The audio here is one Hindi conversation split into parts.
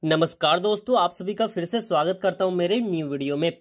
नमस्कार दोस्तों, आप सभी का फिर से स्वागत करता हूं मेरे न्यू वीडियो में।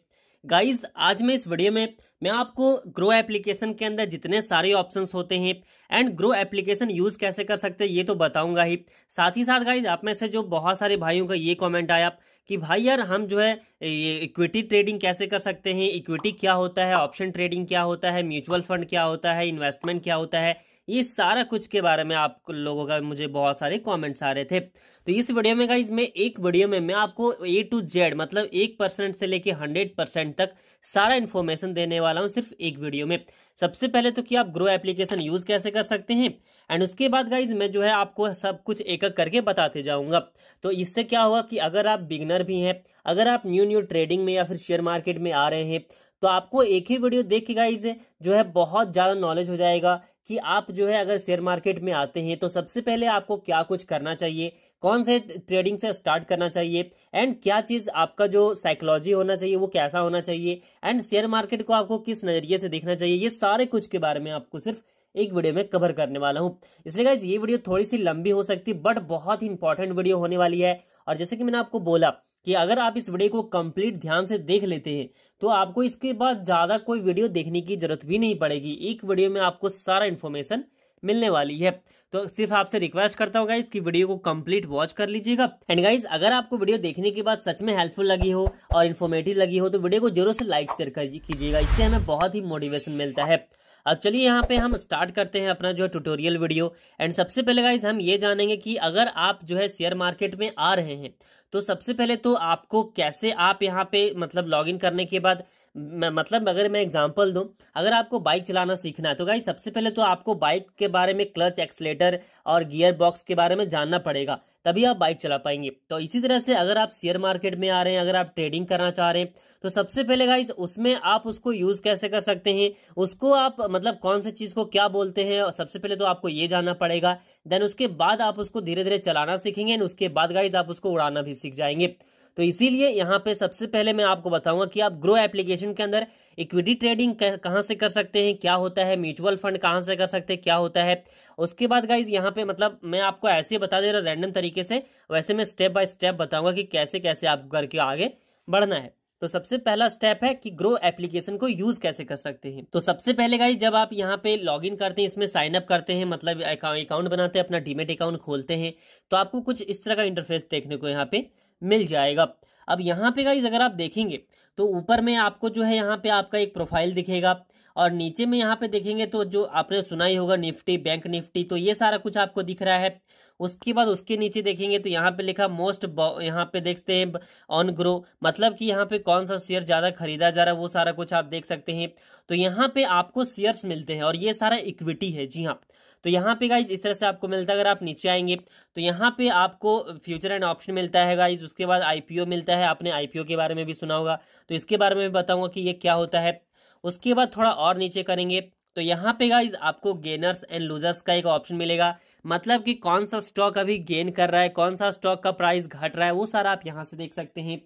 गाइस, आज मैं इस वीडियो में मैं आपको ग्रो एप्लीकेशन के अंदर जितने सारे ऑप्शंस होते हैं एंड ग्रो एप्लीकेशन यूज कैसे कर सकते हैं ये तो बताऊंगा ही। साथ ही साथ गाइस, आप में से जो बहुत सारे भाइयों का ये कमेंट आया कि भाई यार हम जो है ये इक्विटी ट्रेडिंग कैसे कर सकते हैं, इक्विटी क्या होता है, ऑप्शन ट्रेडिंग क्या होता है, म्यूचुअल फंड क्या होता है, इन्वेस्टमेंट क्या होता है, ये सारा कुछ के बारे में आप लोगों का मुझे बहुत सारे कमेंट्स आ रहे थे। तो इस वीडियो में गाइज मैं एक वीडियो में मैं आपको A to Z मतलब 1% से लेके 100% तक सारा इन्फॉर्मेशन देने वाला हूं सिर्फ एक वीडियो में। सबसे पहले तो कि आप ग्रो एप्लीकेशन यूज कैसे कर सकते हैं एंड उसके बाद गाइज मैं जो है आपको सब कुछ एक एक करके बताते जाऊंगा। तो इससे क्या होगा कि अगर आप बिगनर भी हैं, अगर आप न्यू ट्रेडिंग में या फिर शेयर मार्केट में आ रहे हैं, तो आपको एक ही वीडियो देख के गाइज जो है बहुत ज्यादा नॉलेज हो जाएगा कि आप जो है अगर शेयर मार्केट में आते हैं तो सबसे पहले आपको क्या कुछ करना चाहिए, कौन से ट्रेडिंग से स्टार्ट करना चाहिए एंड क्या चीज आपका जो साइकोलॉजी होना चाहिए वो कैसा होना चाहिए एंड शेयर मार्केट को आपको किस नजरिए से देखना चाहिए, ये सारे कुछ के बारे में आपको सिर्फ एक वीडियो में कवर करने वाला हूं। इसलिए गाइस ये वीडियो थोड़ी सी लंबी हो सकती बट बहुत ही इंपॉर्टेंट वीडियो होने वाली है। और जैसे कि मैंने आपको बोला कि अगर आप इस वीडियो को कंप्लीट ध्यान से देख लेते हैं तो आपको इसके बाद ज्यादा कोई वीडियो देखने की जरूरत भी नहीं पड़ेगी। एक वीडियो में आपको सारा इन्फॉर्मेशन मिलने वाली है। तो सिर्फ आपसे रिक्वेस्ट करता हूँ गाइज कि वीडियो को कंप्लीट वॉच कर लीजिएगा। एंड गाइज, अगर आपको वीडियो देखने के बाद सच में हेल्पफुल लगी हो और इन्फॉर्मेटिव लगी हो तो वीडियो को जरूर से लाइक शेयर कीजिएगा, इससे हमें बहुत ही मोटिवेशन मिलता है। अब चलिए यहाँ पे हम स्टार्ट करते हैं अपना जो है ट्यूटोरियल वीडियो। एंड सबसे पहले गाइज हम ये जानेंगे कि अगर आप जो है शेयर मार्केट में आ रहे हैं तो सबसे पहले तो आपको कैसे आप यहाँ पे मतलब लॉगिन करने के बाद मतलब अगर मैं एग्जांपल दूं, अगर आपको बाइक चलाना सीखना है तो गाइस सबसे पहले तो आपको बाइक के बारे में क्लच, एक्सीलेटर और गियर बॉक्स के बारे में जानना पड़ेगा, तभी आप बाइक चला पाएंगे। तो इसी तरह से अगर आप शेयर मार्केट में आ रहे हैं, अगर आप ट्रेडिंग करना चाह रहे हैं तो सबसे पहले गाइस उसमें आप उसको यूज कैसे कर सकते हैं, उसको आप मतलब कौन सी चीज को क्या बोलते हैं, सबसे पहले तो आपको ये जानना पड़ेगा। देन उसके बाद आप उसको धीरे धीरे चलाना सीखेंगे और उसके बाद गाइस आप उसको उड़ाना भी सीख जाएंगे। तो इसीलिए यहाँ पे सबसे पहले मैं आपको बताऊंगा कि आप ग्रो एप्लीकेशन के अंदर इक्विटी ट्रेडिंग कहाँ से कर सकते हैं, क्या होता है, म्यूचुअल फंड कहाँ से कर सकते हैं, क्या होता है। उसके बाद गाइज यहाँ पे मतलब मैं आपको ऐसे बता दे रहा रैंडम तरीके से, वैसे मैं स्टेप बाय स्टेप बताऊंगा कि कैसे कैसे आप करके आगे बढ़ना है। तो सबसे पहला स्टेप है कि ग्रो एप्लीकेशन को यूज कैसे कर सकते हैं। तो सबसे पहले गाइज जब आप यहाँ पे लॉगिन करते हैं, इसमें साइन अप करते हैं, मतलब अकाउंट बनाते हैं, अपना डीमेट अकाउंट खोलते हैं, तो आपको कुछ इस तरह का इंटरफेस देखने को यहाँ पे मिल जाएगा। अब यहाँ पे गाइज अगर आप देखेंगे तो ऊपर में आपको जो है यहाँ पे आपका एक प्रोफाइल दिखेगा और नीचे में यहाँ पे देखेंगे तो जो आपने सुना ही होगा निफ्टी, बैंक निफ्टी, तो ये सारा कुछ आपको दिख रहा है। उसके बाद उसके नीचे देखेंगे तो यहाँ पे लिखा मोस्ट, यहाँ पे देखते हैं ऑन ग्रो, मतलब कि यहाँ पे कौन सा शेयर ज्यादा खरीदा जा रहा है वो सारा कुछ आप देख सकते हैं। तो यहाँ पे आपको शेयर्स मिलते हैं और ये सारा इक्विटी है, जी हाँ। तो यहाँ पे गाइज इस तरह से आपको मिलता है। अगर आप नीचे आएंगे तो यहाँ पे आपको फ्यूचर एंड ऑप्शन मिलता है गाइज, उसके बाद आईपीओ मिलता है, आपने आईपीओ के बारे में भी सुना होगा तो इसके बारे में भी बताऊंगा कि ये क्या होता है। उसके बाद थोड़ा और नीचे करेंगे तो यहाँ पे गाइज आपको गेनर्स एंड लूजर्स का एक ऑप्शन मिलेगा, मतलब कि कौन सा स्टॉक अभी गेन कर रहा है, कौन सा स्टॉक का प्राइस घट रहा है, वो सारा आप यहाँ से देख सकते हैं।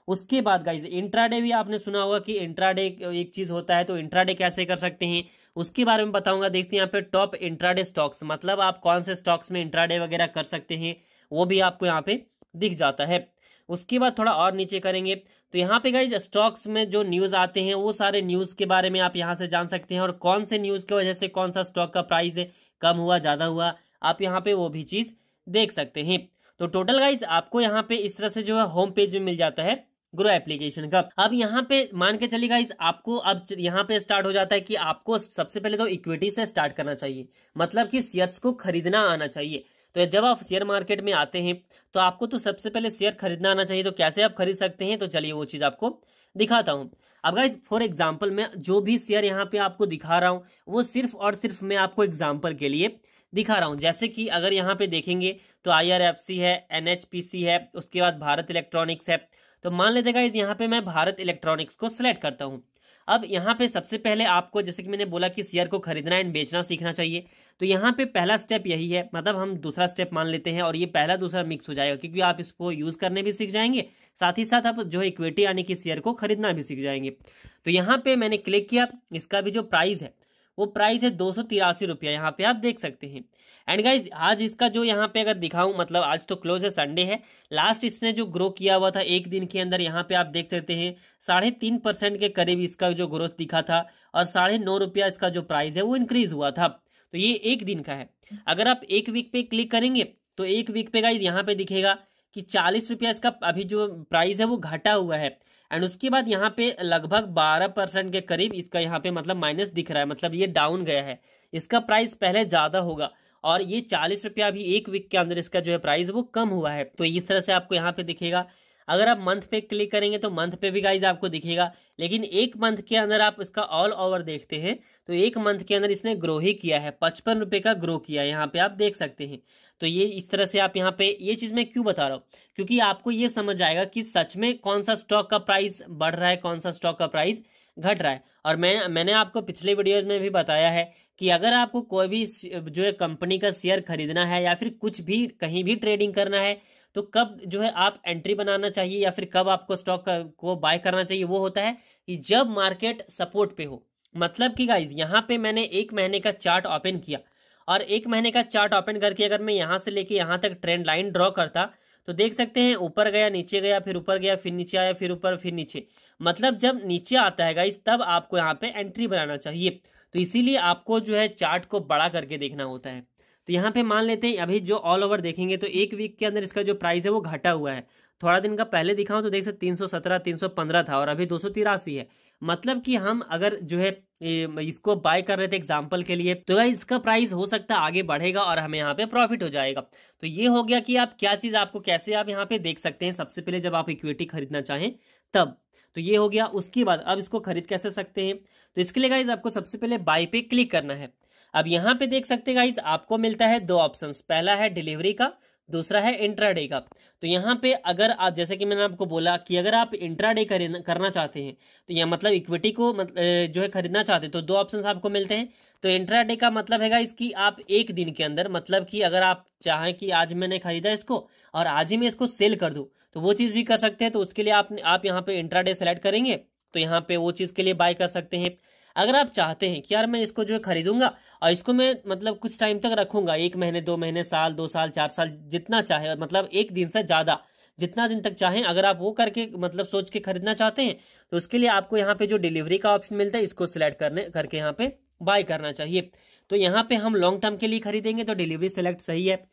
उसके बाद गाइज इंट्राडे भी आपने सुना होगा कि इंट्राडे एक चीज होता है, तो इंट्राडे कैसे कर सकते हैं उसके बारे में बताऊंगा। देखते हैं यहाँ पे टॉप इंट्राडे स्टॉक्स, मतलब आप कौन से स्टॉक्स में इंट्राडे वगैरह कर सकते हैं वो भी आपको यहाँ पे दिख जाता है। उसके बाद थोड़ा और नीचे करेंगे तो यहाँ पे गाइज स्टॉक्स में जो न्यूज आते हैं वो सारे न्यूज के बारे में आप यहाँ से जान सकते हैं और कौन से न्यूज की वजह से कौन सा स्टॉक का प्राइस कम हुआ, ज्यादा हुआ, आप यहाँ पे वो भी चीज देख सकते हैं। तो टोटल गाइज आपको यहाँ पे इस तरह से जो है होम पेज में मिल जाता है ग्रो एप्लीकेशन का। अब यहाँ पे मान के चलिए गाइज आपको अब यहाँ पे स्टार्ट हो जाता है कि आपको सबसे पहले तो इक्विटी से स्टार्ट करना चाहिए, मतलब कि शेयर्स को खरीदना आना चाहिए। तो जब आप शेयर मार्केट में आते हैं तो आपको तो सबसे पहले शेयर खरीदना आना चाहिए। तो कैसे आप खरीद सकते हैं, तो चलिए वो चीज आपको दिखाता हूं। अब गाइज फॉर एग्जाम्पल मैं जो भी शेयर यहाँ पे आपको दिखा रहा हूं वो सिर्फ और सिर्फ मैं आपको एग्जाम्पल के लिए दिखा रहा हूं। जैसे कि अगर यहाँ पे देखेंगे तो IRFC है, NHPC है, उसके बाद भारत इलेक्ट्रॉनिक्स है। तो मान लेते गाइज यहाँ पे मैं भारत इलेक्ट्रॉनिक्स को सिलेक्ट करता हूँ। अब यहाँ पे सबसे पहले आपको जैसे कि मैंने बोला कि शेयर को खरीदना एंड बेचना सीखना चाहिए, तो यहाँ पे पहला स्टेप यही है, मतलब हम दूसरा स्टेप मान लेते हैं और ये पहला दूसरा मिक्स हो जाएगा क्योंकि आप इसको यूज करने भी सीख जाएंगे, साथ ही साथ आप जो है इक्विटी यानी कि शेयर को खरीदना भी सीख जाएंगे। तो यहाँ पे मैंने क्लिक किया, इसका भी जो प्राइस है वो प्राइस है 283 रुपया, यहाँ पे आप देख सकते हैं। एंड गाइज आज इसका जो यहाँ पे अगर दिखाऊं, मतलब आज तो क्लोज है, संडे है, लास्ट इसने जो ग्रो किया हुआ था एक दिन के अंदर, यहाँ पे आप देख सकते हैं 3.5% के करीब इसका जो ग्रोथ दिखा था और 9.5 रुपया इसका जो प्राइस है वो इंक्रीज हुआ था। तो ये एक दिन का है। अगर आप एक वीक पे क्लिक करेंगे तो एक वीक पे गाइज यहाँ पे दिखेगा कि 40 रुपया इसका अभी जो प्राइस है वो घटा हुआ है। एंड उसके बाद यहाँ पे लगभग 12% के करीब इसका यहाँ पे मतलब माइनस दिख रहा है, मतलब ये डाउन गया है। इसका प्राइस पहले ज्यादा होगा और ये 40 रुपया अभी एक वीक के अंदर इसका जो है प्राइस वो कम हुआ है। तो इस तरह से आपको यहाँ पे दिखेगा। अगर आप मंथ पे क्लिक करेंगे तो मंथ पे भी गाइज आपको दिखेगा, लेकिन एक मंथ के अंदर आप इसका ऑल ओवर देखते हैं तो एक मंथ के अंदर इसने ग्रो ही किया है, 55 रुपए का ग्रो किया है, यहाँ पे आप देख सकते हैं। तो ये इस तरह से आप यहाँ पे, ये चीज मैं क्यों बता रहा हूँ, क्योंकि आपको ये समझ आएगा कि सच में कौन सा स्टॉक का प्राइस बढ़ रहा है, कौन सा स्टॉक का प्राइस घट रहा है। और मैंने आपको पिछले वीडियोज में भी बताया है कि अगर आपको कोई भी जो है कंपनी का शेयर खरीदना है या फिर कुछ भी कहीं भी ट्रेडिंग करना है तो कब जो है आप एंट्री बनाना चाहिए या फिर कब आपको स्टॉक को बाय करना चाहिए, वो होता है कि जब मार्केट सपोर्ट पे हो। मतलब कि गाइज यहाँ पे मैंने एक महीने का चार्ट ओपन किया और एक महीने का चार्ट ओपन करके अगर मैं यहाँ से लेके यहाँ तक ट्रेंड लाइन ड्रॉ करता तो देख सकते हैं ऊपर गया, नीचे गया, फिर ऊपर गया, फिर नीचे आया, फिर ऊपर, फिर नीचे। मतलब जब नीचे आता है गाइस तब आपको यहाँ पे एंट्री बनाना चाहिए। तो इसीलिए आपको जो है चार्ट को बड़ा करके देखना होता है। तो यहाँ पे मान लेते हैं अभी जो ऑल ओवर देखेंगे तो एक वीक के अंदर इसका जो प्राइस है वो घटा हुआ है। थोड़ा दिन का पहले दिखाऊं तो देख सकते 317 315 था और अभी 283 है। मतलब कि हम अगर जो है इसको बाय कर रहे थे एग्जाम्पल के लिए तो इसका प्राइस हो सकता है आगे बढ़ेगा और हमें यहाँ पे प्रॉफिट हो जाएगा। तो ये हो गया कि आप क्या चीज आपको कैसे आप यहाँ पे देख सकते हैं। सबसे पहले जब आप इक्विटी खरीदना चाहें तब, तो ये हो गया। उसके बाद अब इसको खरीद कैसे सकते हैं, तो इसके लिए गाइज आपको सबसे पहले बाय पे क्लिक करना है। अब यहाँ पे देख सकते हैं गाइज आपको मिलता है दो ऑप्शंस, पहला है डिलीवरी का, दूसरा है इंट्राडे का। तो यहाँ पे अगर आप, जैसे कि मैंने आपको बोला कि अगर आप इंट्राडे करना चाहते हैं तो यह मतलब इक्विटी को जो है खरीदना चाहते हैं तो दो ऑप्शंस आपको मिलते हैं। तो इंट्राडे का मतलब है इसकी आप एक दिन के अंदर, मतलब कि अगर आप चाहें कि आज मैंने खरीदा इसको और आज ही मैं इसको सेल कर दूं तो वो चीज भी कर सकते हैं। तो उसके लिए आप यहाँ पे इंट्राडे सेलेक्ट करेंगे तो यहाँ पे वो चीज के लिए बाय कर सकते हैं। अगर आप चाहते हैं कि यार मैं इसको जो है खरीदूंगा और इसको मैं मतलब कुछ टाइम तक रखूंगा, 1 महीने 2 महीने, साल 2 साल 4 साल, जितना चाहे, मतलब एक दिन से ज्यादा जितना दिन तक चाहें, अगर आप वो करके मतलब सोच के खरीदना चाहते हैं तो उसके लिए आपको यहाँ पे जो डिलीवरी का ऑप्शन मिलता है इसको सिलेक्ट करके यहाँ पे बाय करना चाहिए। तो यहाँ पे हम लॉन्ग टर्म के लिए खरीदेंगे तो डिलीवरी सेलेक्ट सही है।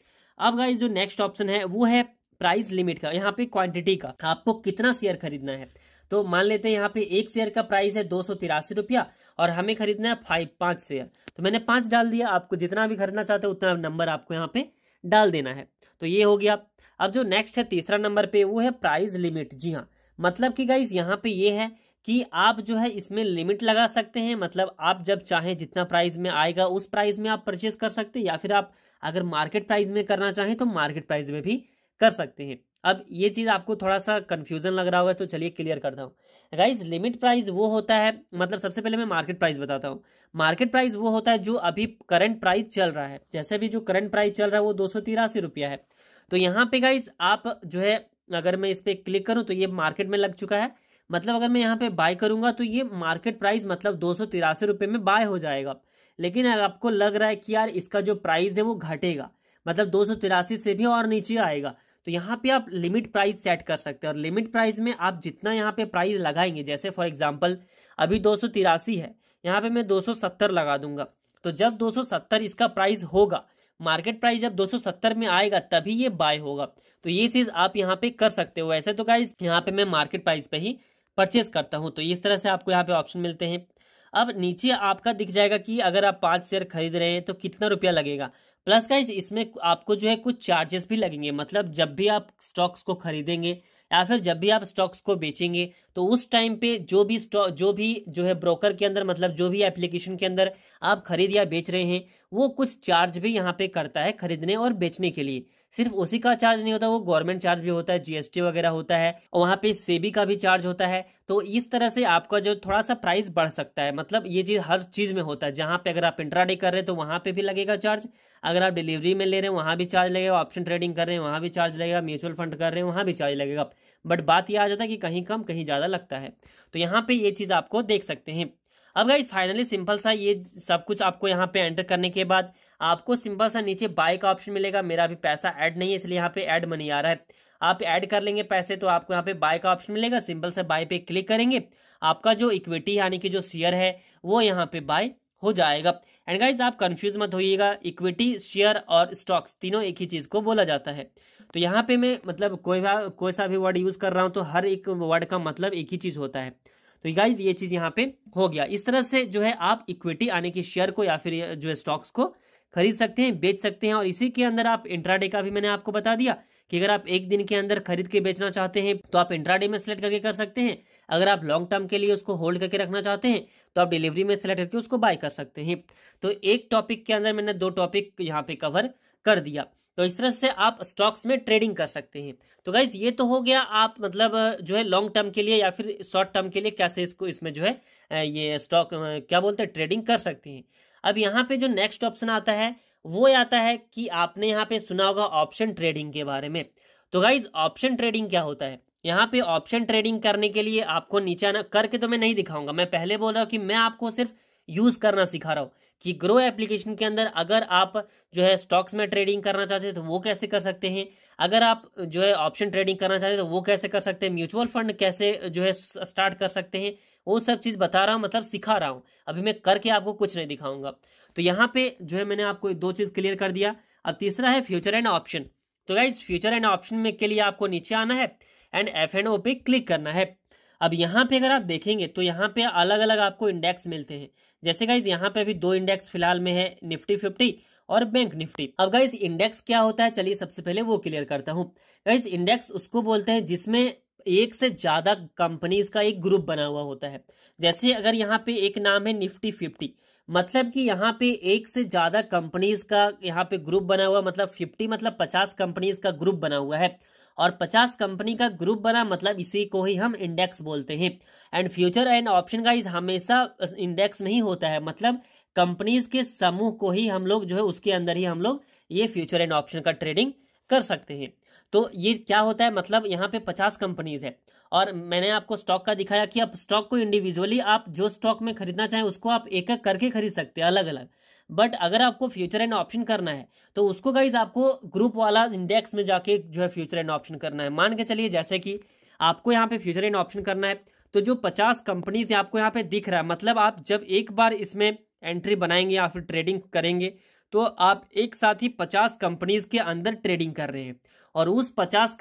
अब गाइस जो नेक्स्ट ऑप्शन है वो है प्राइस लिमिट का, यहाँ पे क्वांटिटी का, आपको कितना शेयर खरीदना है। तो मान लेते हैं यहाँ पे एक शेयर का प्राइस है 283 रुपया और हमें खरीदना है 5 शेयर, तो मैंने 5 डाल दिया। आपको जितना भी खरीदना चाहते हो उतना नंबर आपको यहाँ पे डाल देना है। तो ये हो गया। अब जो नेक्स्ट है तीसरा नंबर पे वो है प्राइस लिमिट। जी हाँ, मतलब कि गाइस यहाँ पे ये है कि आप जो है इसमें लिमिट लगा सकते हैं, मतलब आप जब चाहें जितना प्राइस में आएगा उस प्राइस में आप परचेस कर सकते हैं, या फिर आप अगर मार्केट प्राइस में करना चाहें तो मार्केट प्राइस में भी कर सकते हैं। अब ये चीज आपको थोड़ा सा कंफ्यूजन लग रहा होगा तो चलिए क्लियर करता हूँ। गाइस लिमिट प्राइस वो होता है, मतलब सबसे पहले मैं मार्केट प्राइस बताता हूँ। मार्केट प्राइस वो होता है जो अभी करंट प्राइस चल रहा है, जैसे अभी जो करंट प्राइस चल रहा है वो 283 रुपया है। तो यहाँ पे गाइस आप जो है अगर मैं इस पे क्लिक करूँ तो ये मार्केट में लग चुका है, मतलब अगर मैं यहाँ पे बाय करूंगा तो ये मार्केट प्राइस मतलब 283 रुपये में बाय हो जाएगा। लेकिन अगर आपको लग रहा है कि यार इसका जो प्राइस है वो घटेगा, मतलब 283 से भी और नीचे आएगा, तो यहाँ पे आप लिमिट प्राइस सेट कर सकते हैं। और लिमिट प्राइस में आप जितना यहाँ पे प्राइस लगाएंगे, जैसे फॉर एग्जांपल अभी 283 है, यहाँ पे मैं 270 लगा दूंगा। तो जब 270 इसका प्राइस होगा, मार्केट प्राइस जब 270 में आएगा तभी ये बाय होगा। तो ये चीज आप यहाँ पे कर सकते हो। ऐसे तो गाइस यहाँ पे मैं मार्केट प्राइस पे ही परचेस करता हूँ। तो इस तरह से आपको यहाँ पे ऑप्शन मिलते हैं। अब नीचे आपका दिख जाएगा कि अगर आप 5 शेयर खरीद रहे हैं तो कितना रुपया लगेगा। प्लस गाइज इसमें आपको जो है कुछ चार्जेस भी लगेंगे, मतलब जब भी आप स्टॉक्स को खरीदेंगे या फिर जब भी आप स्टॉक्स को बेचेंगे तो उस टाइम पे जो भी जो है ब्रोकर के अंदर, मतलब जो भी एप्लीकेशन के अंदर आप खरीद या बेच रहे हैं वो कुछ चार्ज भी यहाँ पे करता है खरीदने और बेचने के लिए। सिर्फ उसी का चार्ज नहीं होता, वो गवर्नमेंट चार्ज भी होता है, जीएसटी वगैरह होता है, और वहाँ पे सेबी का भी चार्ज होता है। तो इस तरह से आपका जो थोड़ा सा प्राइस बढ़ सकता है, मतलब ये चीज हर चीज में होता है। जहाँ पे अगर आप इंट्राडे कर रहे हैं तो वहाँ पे भी लगेगा चार्ज, अगर आप डिलीवरी में ले रहे हैं वहाँ भी चार्ज लगेगा, ऑप्शन ट्रेडिंग कर रहे हैं वहाँ भी चार्ज लगेगा, म्यूचुअल फंड कर रहे हैं वहाँ भी चार्ज लगेगा। बट बात यह आ जाता है कि कहीं कम कहीं ज्यादा लगता है। तो यहाँ पे ये चीज आपको देख सकते हैं। अब गाइस फाइनली सिंपल सा ये सब कुछ आपको यहाँ पे एंटर करने के बाद आपको सिंपल सा नीचे बाय का ऑप्शन मिलेगा। मेरा अभी पैसा ऐड नहीं है इसलिए यहाँ पे ऐड मनी आ रहा है। आप ऐड कर लेंगे पैसे तो आपको यहाँ पे बाय का ऑप्शन मिलेगा। सिंपल से बाय पे क्लिक करेंगे, आपका जो इक्विटी यानी कि जो शेयर है वो यहाँ पे बाय हो जाएगा। एंड गाइज आप कंफ्यूज मत होइएगा, इक्विटी, शेयर और स्टॉक्स तीनों एक ही चीज को बोला जाता है। तो यहाँ पे मैं मतलब कोई सा भी वर्ड यूज कर रहा हूँ तो हर एक वर्ड का मतलब एक ही चीज होता है। तो गाइज ये चीज यहाँ पे हो गया। इस तरह से जो है आप इक्विटी यानी कि शेयर को या फिर जो है स्टॉक्स को खरीद सकते हैं, बेच सकते हैं। और इसी के अंदर आप इंट्राडे का भी मैंने आपको बता दिया कि अगर आप एक दिन के अंदर खरीद के बेचना चाहते हैं तो आप इंट्राडे में सिलेक्ट करके कर सकते हैं। अगर आप लॉन्ग टर्म के लिए उसको होल्ड करके रखना चाहते हैं तो आप डिलीवरी में सिलेक्ट करके उसको बाय कर सकते हैं। तो एक टॉपिक के अंदर मैंने 2 टॉपिक यहाँ पे कवर कर दिया। तो इस तरह से आप स्टॉक्स में ट्रेडिंग कर सकते हैं। तो गाइज ये तो हो गया आप मतलब जो है लॉन्ग टर्म के लिए या फिर शॉर्ट टर्म के लिए कैसे इसको इसमें जो है ये स्टॉक क्या बोलते हैं ट्रेडिंग कर सकते हैं। अब यहाँ पे जो नेक्स्ट ऑप्शन आता है वो आता है कि आपने यहाँ पे सुना होगा ऑप्शन ट्रेडिंग के बारे में। तो गाइज ऑप्शन ट्रेडिंग क्या होता है, यहाँ पे ऑप्शन ट्रेडिंग करने के लिए आपको नीचे आना, करके तो मैं नहीं दिखाऊंगा, मैं पहले बोल रहा हूँ कि मैं आपको सिर्फ यूज करना सिखा रहा हूँ कि ग्रो एप्लीकेशन के अंदर अगर आप जो है स्टॉक्स में ट्रेडिंग करना चाहते हैं तो वो कैसे कर सकते हैं, अगर आप जो है ऑप्शन ट्रेडिंग करना चाहते हैं तो वो कैसे कर सकते हैं, म्यूचुअल फंड कैसे जो है स्टार्ट कर सकते हैं, वो सब चीज बता रहा हूँ, मतलब सिखा रहा हूँ। अभी मैं करके आपको कुछ नहीं दिखाऊंगा। तो यहाँ पे जो है मैंने आपको 2 चीज क्लियर कर दिया। अब तीसरा है फ्यूचर एंड ऑप्शन। तो गाइज फ्यूचर एंड ऑप्शन में के लिए आपको नीचे आना है एंड F&O पे क्लिक करना है। अब यहाँ पे अगर आप देखेंगे तो यहाँ पे अलग अलग आपको इंडेक्स मिलते हैं। जैसे गाइज यहाँ पे अभी 2 इंडेक्स फिलहाल में है, निफ्टी 50 और बैंक निफ्टी। अब गाइज इंडेक्स क्या होता है, चलिए सबसे पहले वो क्लियर करता हूँ। गाइज इंडेक्स उसको बोलते हैं जिसमें एक से ज्यादा कंपनीज का एक ग्रुप बना हुआ होता है। जैसे अगर यहाँ पे एक नाम है निफ्टी 50, मतलब कि यहाँ पे एक से ज्यादा कंपनीज का यहाँ पे ग्रुप बना हुआ, मतलब 50 मतलब 50 कंपनीज का ग्रुप बना हुआ है और 50 कंपनी का ग्रुप बना मतलब इसी को ही हम इंडेक्स बोलते हैं। And future and option guys हमेशा इंडेक्स में ही होता है, मतलब कंपनीज के समूह को ही हम लोग जो है उसके अंदर ही हम लोग ये फ्यूचर एंड ऑप्शन का ट्रेडिंग कर सकते हैं। तो ये क्या होता है, मतलब यहाँ पे 50 कंपनीज है और मैंने आपको स्टॉक का दिखाया कि आप स्टॉक को इंडिविजुअली आप जो स्टॉक में खरीदना चाहें उसको आप एक एक करके खरीद सकते हैं अलग अलग। बट अगर आपको फ्यूचर एंड ऑप्शन करना है तो उसको गाइज आपको ग्रुप वाला इंडेक्स में जाके जो है फ्यूचर एंड ऑप्शन करना है। मान के चलिए जैसे कि आपको यहाँ पे फ्यूचर एंड ऑप्शन करना है तो जो 50 कंपनीज आपको यहाँ पे दिख रहा है, मतलब आप जब एक बार इसमें एंट्री बनाएंगे या फिर ट्रेडिंग करेंगे तो आप एक साथ ही 50 कंपनीज के अंदर ट्रेडिंग कर रहे हैं और उस 50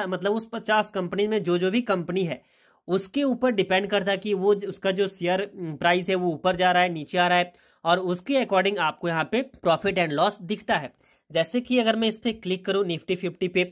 मतलब उस 50 कंपनी में जो भी कंपनी है उसके ऊपर डिपेंड करता है कि वो उसका जो शेयर प्राइस है वो ऊपर जा रहा है नीचे आ रहा है और उसके अकॉर्डिंग आपको यहाँ पे प्रॉफिट एंड लॉस दिखता है। जैसे कि अगर मैं इस पे क्लिक करूँ निफ्टी 50 पे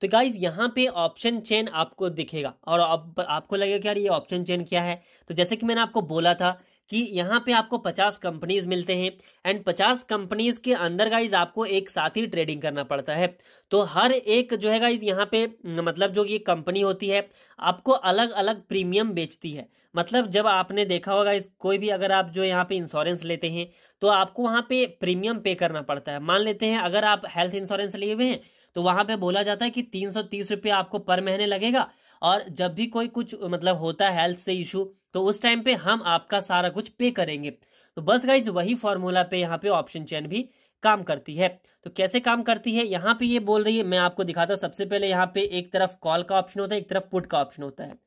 तो गाइज यहाँ पे ऑप्शन चेन आपको दिखेगा और अब आपको लगेगा कि यार ये ऑप्शन चेन क्या है। तो जैसे कि मैंने आपको बोला था कि यहाँ पे आपको 50 कंपनीज मिलते हैं एंड 50 कंपनीज के अंदर गाइज आपको एक साथ ही ट्रेडिंग करना पड़ता है। तो हर एक जो है गाइज यहाँ पे मतलब जो ये कंपनी होती है आपको अलग अलग प्रीमियम बेचती है। मतलब जब आपने देखा होगा इस कोई भी अगर आप जो यहाँ पे इंश्योरेंस लेते हैं तो आपको वहाँ पे प्रीमियम पे करना पड़ता है। मान लेते हैं अगर आप हेल्थ इंश्योरेंस लिए हुए हैं तो वहां पे बोला जाता है कि 330 रुपये आपको पर महीने लगेगा और जब भी कोई कुछ मतलब होता है हेल्थ से इशू तो उस टाइम पे हम आपका सारा कुछ पे करेंगे। तो बस गाइज वही फॉर्मूला पे यहाँ पे ऑप्शन चेन भी काम करती है। तो कैसे काम करती है यहाँ पे ये बोल रही है, मैं आपको दिखाता हूँ। सबसे पहले यहाँ पे एक तरफ कॉल का ऑप्शन होता है, एक तरफ पुट का ऑप्शन होता है।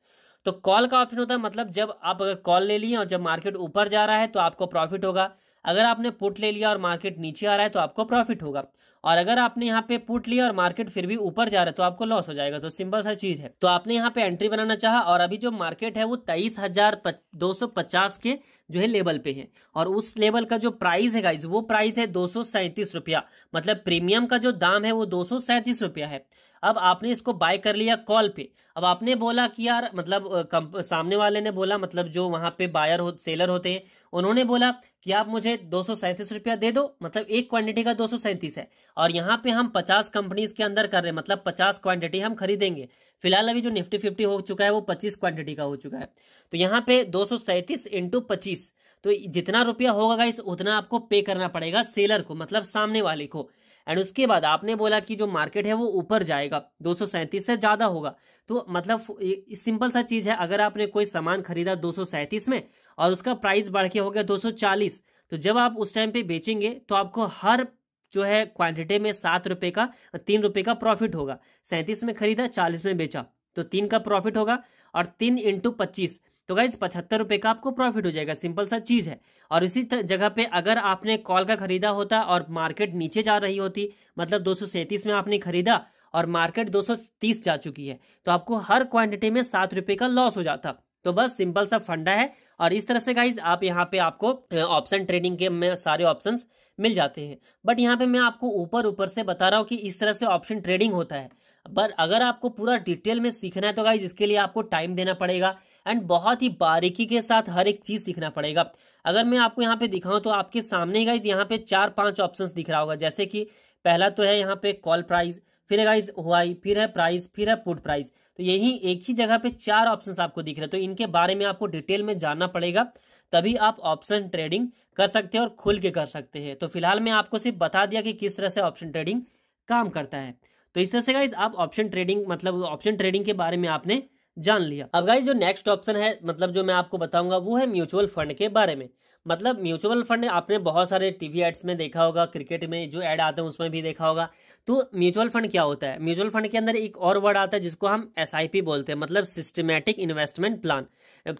तो कॉल का ऑप्शन होता है मतलब जब आप अगर कॉल ले लिए और जब मार्केट ऊपर जा रहा है तो आपको प्रॉफिट होगा, अगर आपने पुट ले लिया और मार्केट नीचे आ रहा है तो आपको प्रॉफिट होगा, और अगर आपने यहाँ पे पुट लिया और मार्केट फिर भी ऊपर जा रहा है तो आपको लॉस हो जाएगा। तो सिंपल सा चीज है। तो आपने यहाँ पे एंट्री बनाना चाहा और अभी जो मार्केट है वो 23,250 के जो है लेवल पे है और उस लेवल का जो प्राइस है गाइज वो प्राइस है 237 रुपया, मतलब प्रीमियम का जो दाम है वो 237 रुपया है। अब आपने इसको बाय कर लिया कॉल पे। अब आपने बोला कि यार मतलब सामने वाले ने बोला, मतलब जो वहां पे सेलर होते हैं उन्होंने बोला कि आप मुझे 237 रुपया दे दो, मतलब एक क्वांटिटी का 237 है और यहाँ पे हम 50 कंपनीज के अंदर कर रहे हैं, मतलब 50 क्वांटिटी हम खरीदेंगे। फिलहाल अभी जो निफ्टी 50 हो चुका है वो 25 क्वांटिटी का हो चुका है। तो यहाँ पे 237 × 25 तो जितना रुपया होगा गाइस उतना आपको पे करना पड़ेगा सेलर को, मतलब सामने वाले को। एंड उसके बाद आपने बोला कि जो मार्केट है वो ऊपर जाएगा, 237 से ज्यादा होगा। तो मतलब सिंपल सा चीज है, अगर आपने कोई सामान खरीदा 237 में और उसका प्राइस बढ़ के हो गया 240, तो जब आप उस टाइम पे बेचेंगे तो आपको हर जो है क्वांटिटी में 7 रुपए का 3 रुपए का प्रॉफिट होगा। 37 में खरीदा, 40 में बेचा, तो 3 का प्रॉफिट होगा, और 3 × 25 तो गाइज 75 रुपए का आपको प्रॉफिट हो जाएगा। सिंपल सा चीज है। और इसी जगह पे अगर आपने कॉल का खरीदा होता और मार्केट नीचे जा रही होती, मतलब 237 में आपने खरीदा और मार्केट 230 जा चुकी है, तो आपको हर क्वांटिटी में 7 रुपए का लॉस हो जाता। तो बस सिंपल सा फंडा है। और इस तरह से गाइज आप यहाँ पे आपको ऑप्शन ट्रेडिंग के में सारे ऑप्शंस मिल जाते हैं। बट यहाँ पे मैं आपको ऊपर ऊपर से बता रहा हूँ कि इस तरह से ऑप्शन ट्रेडिंग होता है। पर अगर आपको पूरा डिटेल में सीखना है तो गाइज इसके लिए आपको टाइम देना पड़ेगा एंड बहुत ही बारीकी के साथ हर एक चीज सीखना पड़ेगा। अगर मैं आपको यहाँ पे दिखाऊं तो आपके सामने गाइज यहाँ पे 4-5 ऑप्शंस दिख रहा होगा। जैसे कि पहला तो है यहाँ पे कॉल प्राइस, फिर है गाइज वाई, फिर है प्राइस, फिर है पुट प्राइस। तो यही एक ही जगह पे 4 ऑप्शंस आपको दिख रहे हैं। तो इनके बारे में आपको डिटेल में जानना पड़ेगा, तभी आप ऑप्शन ट्रेडिंग कर सकते हैं और खुल के कर सकते हैं। तो फिलहाल मैं आपको सिर्फ बता दिया कि किस तरह से ऑप्शन ट्रेडिंग काम करता है। तो इस तरह से गाइज आप ऑप्शन ट्रेडिंग मतलब ऑप्शन ट्रेडिंग के बारे में आपने जान लिया। अब गाइज जो नेक्स्ट ऑप्शन है मतलब जो मैं आपको बताऊंगा वो है म्यूचुअल फंड के बारे में। मतलब म्यूचुअल फंड आपने बहुत सारे टीवी एड्स में देखा होगा, क्रिकेट में जो ऐड आते हैं उसमें भी देखा होगा। तो म्यूचुअल फंड क्या होता है? म्यूचुअल फंड के अंदर एक और वर्ड आता है जिसको हम SIP बोलते हैं, मतलब सिस्टमैटिक इन्वेस्टमेंट प्लान।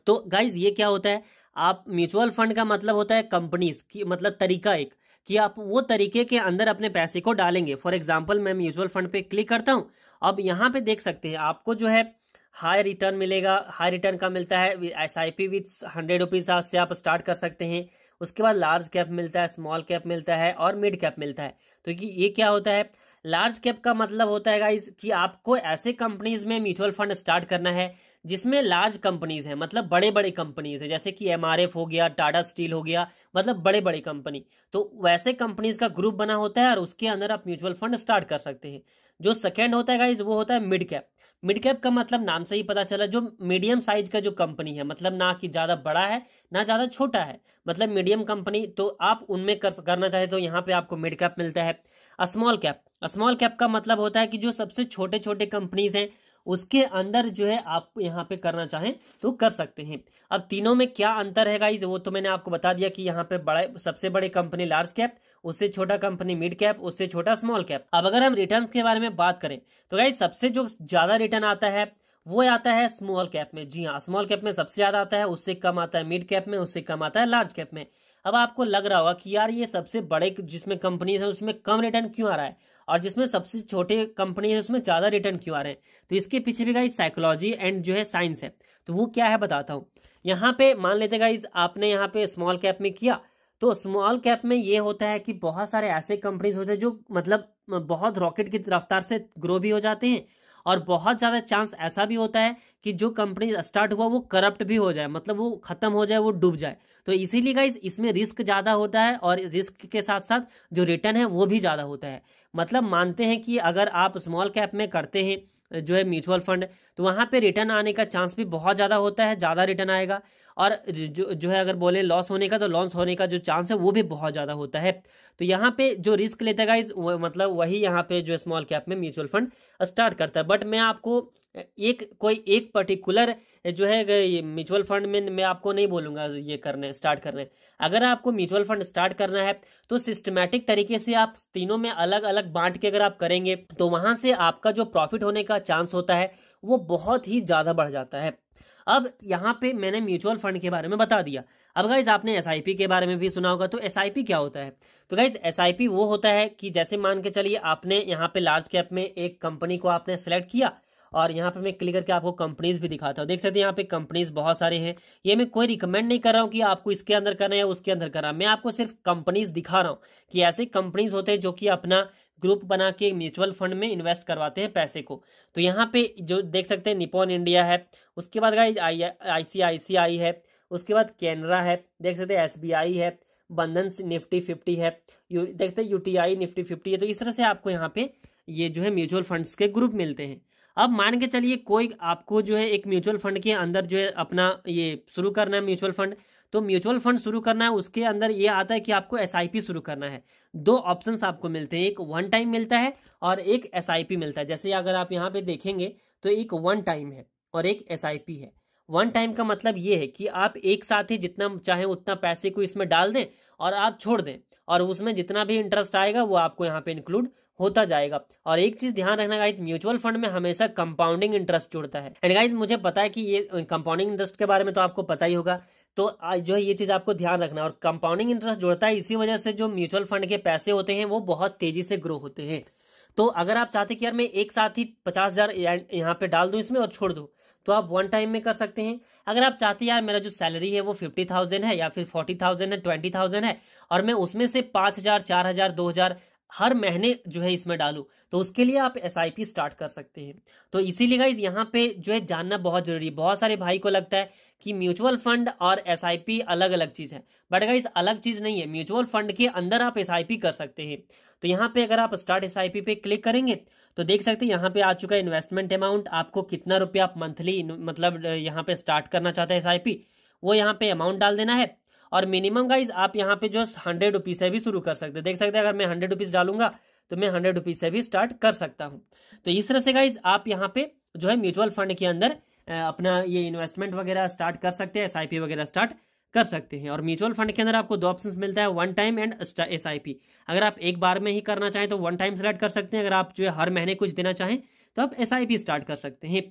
तो गाइज ये क्या होता है? आप म्यूचुअल फंड का मतलब होता है कंपनीज की, मतलब तरीका एक कि आप वो तरीके के अंदर अपने पैसे को डालेंगे। फॉर एग्जाम्पल मैं म्यूचुअल फंड पे क्लिक करता हूं। अब यहाँ पे देख सकते हैं आपको जो है हाई रिटर्न मिलेगा। हाई रिटर्न का मिलता है SIP विथ 100 रुपीज से आप स्टार्ट कर सकते हैं। उसके बाद लार्ज कैप मिलता है, स्मॉल कैप मिलता है और मिड कैप मिलता है। तो ये क्या होता है? लार्ज कैप का मतलब होता है गाइस कि आपको ऐसे कंपनीज में म्यूचुअल फंड स्टार्ट करना है जिसमें लार्ज कंपनीज है, मतलब बड़े बड़े कंपनीज है, जैसे कि MRF हो गया, टाटा स्टील हो गया, मतलब बड़े बड़े कंपनी। तो वैसे कंपनीज का ग्रुप बना होता है और उसके अंदर आप म्यूचुअल फंड स्टार्ट कर सकते हैं। जो सेकेंड होता है गाइस वो होता है मिड कैप। मिड कैप का मतलब नाम से ही पता चला, जो मीडियम साइज का जो कंपनी है, मतलब ना कि ज्यादा बड़ा है ना ज्यादा छोटा है, मतलब मीडियम कंपनी। तो आप उनमें करना चाहे तो यहाँ पे आपको मिड कैप मिलता है। स्मॉल कैप, स्मॉल कैप का मतलब होता है कि जो सबसे छोटे छोटे कंपनीज हैं उसके अंदर जो है आप यहाँ पे करना चाहें तो कर सकते हैं। अब तीनों में क्या अंतर है गाइज वो तो मैंने आपको बता दिया कि यहाँ पे बड़े सबसे बड़े कंपनी लार्ज कैप, उससे छोटा कंपनी मिड कैप, उससे छोटा स्मॉल कैप। अब अगर हम रिटर्न्स के बारे में बात करें तो गाइज सबसे जो ज्यादा रिटर्न आता है वो आता है स्मॉल कैप में। जी हाँ, स्मॉल कैप में सबसे ज्यादा आता है, उससे कम आता है मिड कैप में, उससे कम आता है लार्ज कैप में। अब आपको लग रहा होगा कि यार ये सबसे बड़े जिसमें कंपनीज है उसमें कम रिटर्न क्यों आ रहा है और जिसमें सबसे छोटे कंपनी है उसमें ज्यादा रिटर्न क्यों आ रहे हैं? तो इसके पीछे भी गाइज साइकोलॉजी एंड जो है साइंस है। तो वो क्या है बताता हूँ। यहाँ पे मान लेते गाइज आपने यहाँ पे स्मॉल कैप में किया, तो स्मॉल कैप में ये होता है कि बहुत सारे ऐसे कंपनीज होते हैं जो मतलब बहुत रॉकेट की रफ्तार से ग्रो भी हो जाते हैं, और बहुत ज्यादा चांस ऐसा भी होता है कि जो कंपनी स्टार्ट हुआ वो करप्ट भी हो जाए, मतलब वो खत्म हो जाए, वो डूब जाए। तो इसीलिए गाइज इसमें रिस्क ज्यादा होता है और रिस्क के साथ साथ जो रिटर्न है वो भी ज्यादा होता है। मतलब मानते हैं कि अगर आप स्मॉल कैप में करते हैं जो है म्यूचुअल फंड, तो वहां पे रिटर्न आने का चांस भी बहुत ज्यादा होता है, ज्यादा रिटर्न आएगा। और जो है अगर बोले लॉस होने का, तो लॉस होने का जो चांस है वो भी बहुत ज्यादा होता है। तो यहाँ पे जो रिस्क लेता है गाइज मतलब वही यहाँ पे जो स्मॉल कैप में म्यूचुअल फंड स्टार्ट करता है। बट मैं आपको एक पर्टिकुलर जो है म्यूचुअल फंड में मैं आपको नहीं बोलूंगा ये करने स्टार्ट करने। अगर आपको म्यूचुअल फंड स्टार्ट करना है तो सिस्टमैटिक तरीके से आप तीनों में अलग अलग बांट के अगर आप करेंगे तो वहां से आपका जो प्रॉफिट होने का चांस होता है वो बहुत ही ज्यादा बढ़ जाता है। अब यहाँ पे मैंने म्यूचुअल फंड के बारे में बता दिया। अब गाइज आपने SIP के बारे में भी सुना होगा। तो SIP क्या होता है? तो गाइज SIP वो होता है कि जैसे मान के चलिए आपने यहाँ पे लार्ज कैप में एक कंपनी को आपने सेलेक्ट किया, और यहाँ पे मैं क्लिक करके आपको कंपनीज भी दिखाता हूँ। देख सकते हैं यहाँ पे कंपनीज बहुत सारे हैं। ये मैं कोई रिकमेंड नहीं कर रहा हूँ कि आपको इसके अंदर करना है या उसके अंदर करना है, मैं आपको सिर्फ कंपनीज दिखा रहा हूँ कि ऐसे कंपनीज होते हैं जो कि अपना ग्रुप बना के म्यूचुअल फंड में इन्वेस्ट करवाते हैं पैसे को। तो यहाँ पे जो देख सकते हैं निपॉन इंडिया है, उसके बाद गाइज ICICI है, उसके बाद कैनरा है, देख सकते हैं SBI है, बंधन निफ्टी 50 है, देख सकते हैं UTI निफ्टी 50 है। तो इस तरह से आपको यहाँ पे ये जो है म्यूचुअल फंड्स के ग्रुप मिलते हैं। अब मान के चलिए कोई आपको जो है एक म्यूचुअल फंड के अंदर जो है अपना ये शुरू करना है म्यूचुअल फंड, तो म्यूचुअल फंड शुरू करना है उसके अंदर ये आता है कि आपको SIP शुरू करना है। 2 ऑप्शंस आपको मिलते हैं, एक वन टाइम मिलता है और एक SIP मिलता है। जैसे अगर आप यहाँ पे देखेंगे तो एक वन टाइम है और एक SIP है। वन टाइम का मतलब ये है कि आप एक साथ ही जितना चाहे उतना पैसे को इसमें डाल दें और आप छोड़ दें, और उसमें जितना भी इंटरेस्ट आएगा वो आपको यहाँ पे इंक्लूड होता जाएगा। और एक चीज ध्यान रखना गाइज, म्यूचुअल फंड में हमेशा कंपाउंडिंग इंटरेस्ट जुड़ता है। एंड गाइज मुझे पता है कि ये कंपाउंडिंग इंटरेस्ट के बारे में तो आपको पता ही होगा, तो जो है ये चीज आपको ध्यान रखना। और कंपाउंडिंग इंटरेस्ट जुड़ता है, इसी वजह से जो म्यूचुअल फंड के पैसे होते हैं वो बहुत तेजी से ग्रो होते हैं। तो अगर आप चाहते कि यार मैं एक साथ ही 50,000 यहाँ पे डाल दूं इसमें और छोड़ दूं, तो आप वन टाइम में कर सकते हैं। अगर आप चाहते हैं यार मेरा जो सैलरी है वो 50,000 है या फिर 40,000 है, 20,000 है, और मैं उसमें से 5,000, 4,000, 2,000 हर महीने जो है इसमें डालूं, तो उसके लिए आप SIP स्टार्ट कर सकते हैं। तो इसीलिए गाइज यहाँ पे जो है जानना बहुत जरूरी है। बहुत सारे भाई को लगता है कि म्यूचुअल फंड और SIP अलग अलग चीज है, बट गाइज अलग चीज नहीं है। म्यूचुअल फंड के अंदर आप SIP कर सकते हैं। तो यहाँ पे अगर आप स्टार्ट SIP पे क्लिक करेंगे तो देख सकते हैं यहाँ पे आ चुका है इन्वेस्टमेंट अमाउंट, आपको कितना रुपया आप मंथली मतलब यहाँ पे स्टार्ट करना चाहते हैं SIP, वो यहाँ पे अमाउंट डाल देना है। और मिनिमम गाइज आप यहाँ पे जो 100 रुपीज से भी शुरू कर सकते हैं। देख सकते हैं अगर मैं 100 रुपीज डालूंगा तो मैं 100 रुपीज से भी स्टार्ट कर सकता हूँ। तो इस तरह से गाइज आप यहाँ पे जो है म्यूचुअल फंड के अंदर अपना ये इन्वेस्टमेंट वगैरह स्टार्ट कर सकते हैं, SIP वगैरह स्टार्ट कर सकते हैं। और म्यूचुअल फंड के अंदर आपको दो ऑप्शंस मिलता है, वन टाइम एंड SIP। अगर आप एक बार में ही करना चाहें तो वन टाइम सेलेक्ट कर सकते हैं, अगर आप जो है हर महीने कुछ देना चाहें तो आप SIP स्टार्ट कर सकते हैं।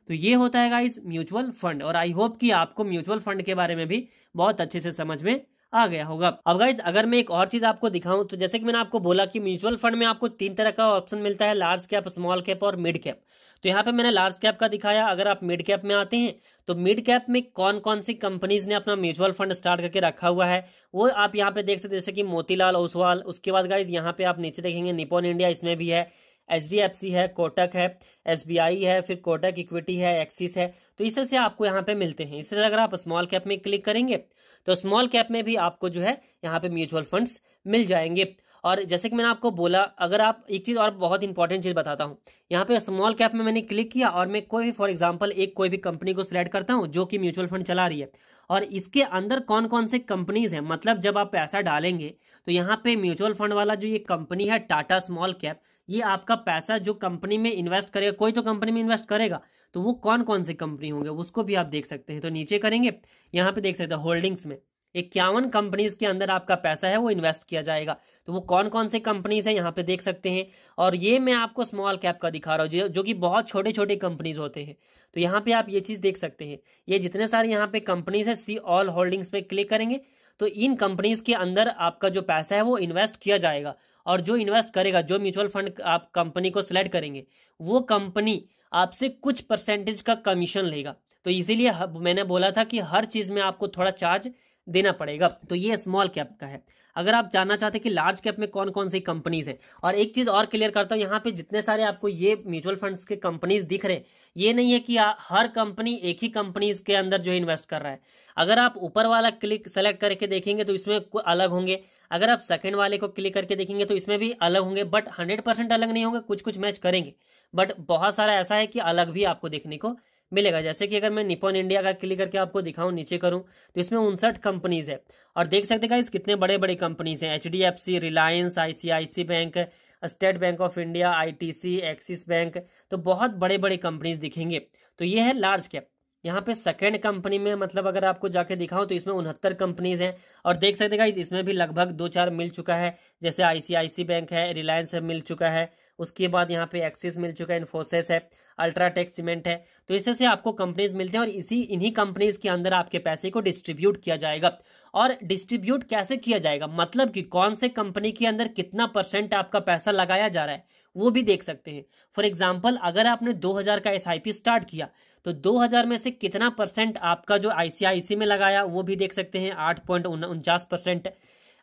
तो ये होता है गाइस म्यूचुअल फंड, और आई होप कि आपको म्यूचुअल फंड के बारे में भी बहुत अच्छे से समझ में आ गया होगा। अब गाइज अगर मैं एक और चीज आपको दिखाऊं, तो जैसे कि मैंने आपको बोला कि म्यूचुअल फंड में आपको 3 तरह का ऑप्शन मिलता है, लार्ज कैप, स्मॉल कैप और मिड कैप। तो यहाँ पे मैंने लार्ज कैप का दिखाया। अगर आप मिड कैप में आते हैं तो मिड कैप में कौन कौन सी कंपनीज ने अपना म्यूचुअल फंड स्टार्ट करके रखा हुआ है वो आप यहाँ पे देख सकते हैं, जैसे कि मोतीलाल ओसवाल। उसके बाद गाइज यहाँ पे आप नीचे देखेंगे निपॉन इंडिया, इसमें भी है, HDFC है, कोटक है, SBI है, फिर कोटक इक्विटी है, एक्सिस है। तो इस तरह से आपको यहाँ पे मिलते हैं। इस तरह से अगर आप स्मॉल कैप में क्लिक करेंगे तो स्मॉल कैप में भी आपको जो है यहाँ पे म्यूचुअल फंड्स मिल जाएंगे। और जैसे कि मैंने आपको बोला, अगर आप एक चीज और बहुत इंपॉर्टेंट चीज बताता हूँ, यहाँ पे स्मॉल कैप में मैंने क्लिक किया और मैं कोई भी फॉर एग्जांपल एक कोई भी कंपनी को सिलेक्ट करता हूँ जो कि म्यूचुअल फंड चला रही है, और इसके अंदर कौन कौन से कंपनीज है, मतलब जब आप पैसा डालेंगे तो यहाँ पे म्यूचुअल फंड वाला जो ये कंपनी है टाटा स्मॉल कैप, ये आपका पैसा जो कंपनी में इन्वेस्ट करेगा, कोई तो कंपनी में इन्वेस्ट करेगा, तो वो कौन कौन सी कंपनी होंगे उसको भी आप देख सकते हैं। तो नीचे करेंगे, यहाँ पे देख सकते हैं होल्डिंग्स में 51 कंपनीज के अंदर आपका पैसा है वो इन्वेस्ट किया जाएगा। तो वो कौन कौन से कंपनीज है यहाँ पे देख सकते हैं। और ये मैं आपको स्मॉल कैप का दिखा रहा हूँ जो कि बहुत छोटे छोटे कंपनीज होते हैं। तो यहाँ पे आप ये चीज देख सकते हैं, ये जितने सारे यहाँ पे कंपनीज है, सी ऑल होल्डिंग्स पे क्लिक करेंगे तो इन कंपनीज के अंदर आपका जो पैसा है वो इन्वेस्ट किया जाएगा। और जो इन्वेस्ट करेगा, जो म्यूचुअल फंड आप कंपनी को सिलेक्ट करेंगे, वो कंपनी आपसे कुछ परसेंटेज का कमीशन लेगा। तो इसीलिए मैंने बोला था कि हर चीज में आपको थोड़ा चार्ज देना पड़ेगा। तो ये स्मॉल कैप का है। अगर आप जानना चाहते हैं कि लार्ज कैप में कौन कौन सी कंपनीज है, और एक चीज और क्लियर करता हूं, यहाँ पे जितने सारे आपको ये म्यूचुअल फंड्स के कंपनीज दिख रहे हैं, ये नहीं है कि हर कंपनी एक ही कंपनीज के अंदर जो इन्वेस्ट कर रहा है। अगर आप ऊपर वाला क्लिक सेलेक्ट करके देखेंगे तो इसमें अलग होंगे, अगर आप सेकंड वाले को क्लिक करके देखेंगे तो इसमें भी अलग होंगे, बट 100% अलग नहीं होंगे, कुछ कुछ मैच करेंगे, बट बहुत सारा ऐसा है कि अलग भी आपको देखने को मिलेगा। जैसे कि अगर मैं निपॉन इंडिया का क्लिक करके आपको दिखाऊं, नीचे करूं, तो इसमें 59 कंपनीज है, और देख सकते हैं कितने बड़े बड़े कंपनीज हैं, HDFC, Reliance, ICICI bank, state bank of India, ITC, axis bank. तो बहुत बड़े बड़े कंपनीज दिखेंगे। तो ये है लार्ज कैप। यहाँ पे सेकंड कंपनी में मतलब अगर आपको जाके दिखाऊं तो इसमें 69 कंपनीज हैं, और देख सकते हैं इसमें भी लगभग 2-4 मिल चुका है, जैसे ICICI बैंक है, रिलायंस मिल चुका है, उसके बाद यहाँ पे एक्सिस मिल चुका है, इन्फोसिस है, अल्ट्राटेक सीमेंट है। तो इस तरह से आपको कंपनीज मिलते हैं, और इन्हीं कंपनीज के अंदर आपके पैसे को डिस्ट्रीब्यूट किया जाएगा। और डिस्ट्रीब्यूट कैसे किया जाएगा, मतलब कि कौन से कंपनी के अंदर कितना परसेंट आपका पैसा लगाया जा रहा है वो भी देख सकते हैं। फॉर एग्जाम्पल अगर आपने 2000 का SIP स्टार्ट किया तो 2000 में से कितना परसेंट आपका जो ICICI में लगाया वो भी देख सकते हैं, 8.49%।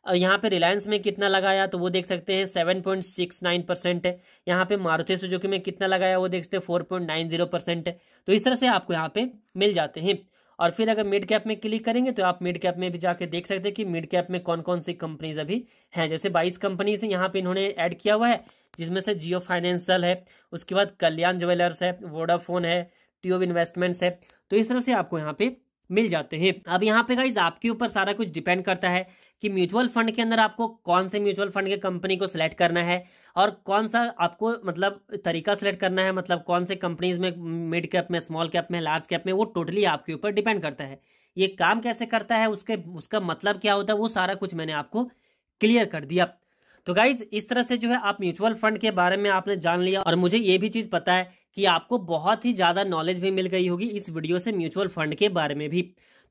यहाँ पे रिलायंस में कितना लगाया तो वो देख सकते हैं, 7.69%। यहाँ पे मारुति सुजुकी में कितना लगाया वो देख सकते हैं, 4.90%। तो इस तरह से आपको यहाँ पे मिल जाते हैं। और फिर अगर मिड कैप में क्लिक करेंगे तो आप मिड कैप में भी जाके देख सकते हैं कि मिड कैप में कौन कौन सी कंपनीज अभी हैं। जैसे 22 कंपनीज यहाँ पे इन्होंने ऐड किया हुआ है, जिसमें से जियो फाइनेंशियल है, उसके बाद कल्याण ज्वेलर्स है, वोडाफोन है, ट्यूब इन्वेस्टमेंट्स है। तो इस तरह से आपको यहाँ पे मिल जाते हैं। अब यहाँ पे गाइज आपके ऊपर सारा कुछ डिपेंड करता है कि म्यूचुअल फंड के अंदर आपको कौन से म्यूचुअल फंड के कंपनी को सिलेक्ट करना है और कौन सा आपको मतलब तरीका सिलेक्ट करना है, मतलब कौन से कंपनीज में, मिड कैप में, स्मॉल कैप में, लार्ज कैप में, वो टोटली आपके ऊपर डिपेंड करता है। ये काम कैसे करता है, उसका मतलब क्या होता है, वो सारा कुछ मैंने आपको क्लियर कर दिया। तो गाइज इस तरह से जो है आप म्यूचुअल फंड के बारे में आपने जान लिया और मुझे ये भी चीज पता है कि आपको बहुत ही ज्यादा नॉलेज भी मिल गई होगी इस वीडियो से म्यूचुअल फंड के बारे में भी।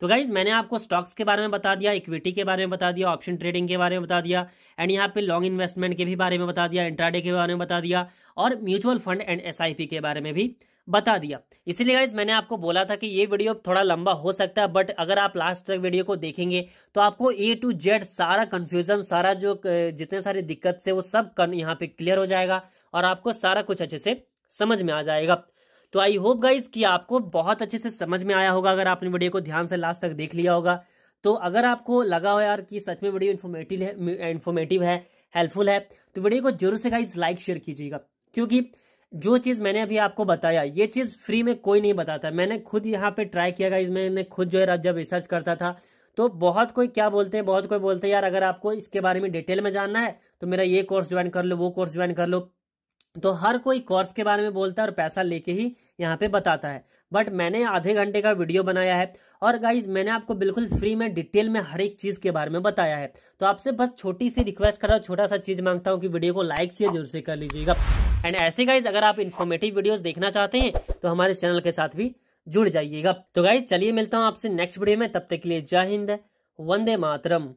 तो गाइज मैंने आपको स्टॉक्स के बारे में बता दिया, इक्विटी के बारे में बता दिया, ऑप्शन ट्रेडिंग के बारे में बता दिया, एंड यहाँ पे लॉन्ग इन्वेस्टमेंट के भी बारे में बता दिया, इंट्राडे के बारे में बता दिया और म्यूचुअल फंड एंड SIP के बारे में भी बता दिया। इसीलिए गाइज मैंने आपको बोला था कि ये वीडियो थोड़ा लंबा हो सकता है, बट अगर आप लास्ट तक वीडियो को देखेंगे तो आपको A to Z सारा कंफ्यूजन, सारा जो जितने सारी दिक्कत से वो सब यहाँ पे क्लियर हो जाएगा और आपको सारा कुछ अच्छे से समझ में आ जाएगा। तो आई होप गाइज कि आपको बहुत अच्छे से समझ में आया होगा अगर आपने वीडियो को ध्यान से लास्ट तक देख लिया होगा। तो अगर आपको लगा हो यार कि सच में वीडियो इन्फॉर्मेटिव है, हेल्पफुल है, तो वीडियो को जरूर से गाइज लाइक शेयर कीजिएगा, क्योंकि जो चीज मैंने अभी आपको बताया ये चीज फ्री में कोई नहीं बताता। मैंने खुद यहाँ पे ट्राई किया गाइज, मैंने खुद जो है जब रिसर्च करता था तो बहुत कोई क्या बोलते हैं, बहुत कोई बोलते हैं यार अगर आपको इसके बारे में डिटेल में जानना है तो मेरा ये कोर्स ज्वाइन कर लो, वो कोर्स ज्वाइन कर लो। तो हर कोई कोर्स के बारे में बोलता है और पैसा लेके ही यहाँ पे बताता है, बट मैंने आधे घंटे का वीडियो बनाया है और गाइज मैंने आपको बिल्कुल फ्री में डिटेल में हर एक चीज के बारे में बताया है। तो आपसे बस छोटी सी रिक्वेस्ट करता हूँ, छोटा सा चीज मांगता हूँ कि वीडियो को लाइक से जरूर से कर लीजिएगा। एंड ऐसे गाइज अगर आप इन्फॉर्मेटिव वीडियोस देखना चाहते हैं तो हमारे चैनल के साथ भी जुड़ जाइएगा। तो गाइज चलिए मिलता हूँ आपसे नेक्स्ट वीडियो में, तब तक के लिए जय हिंद, वंदे मातरम।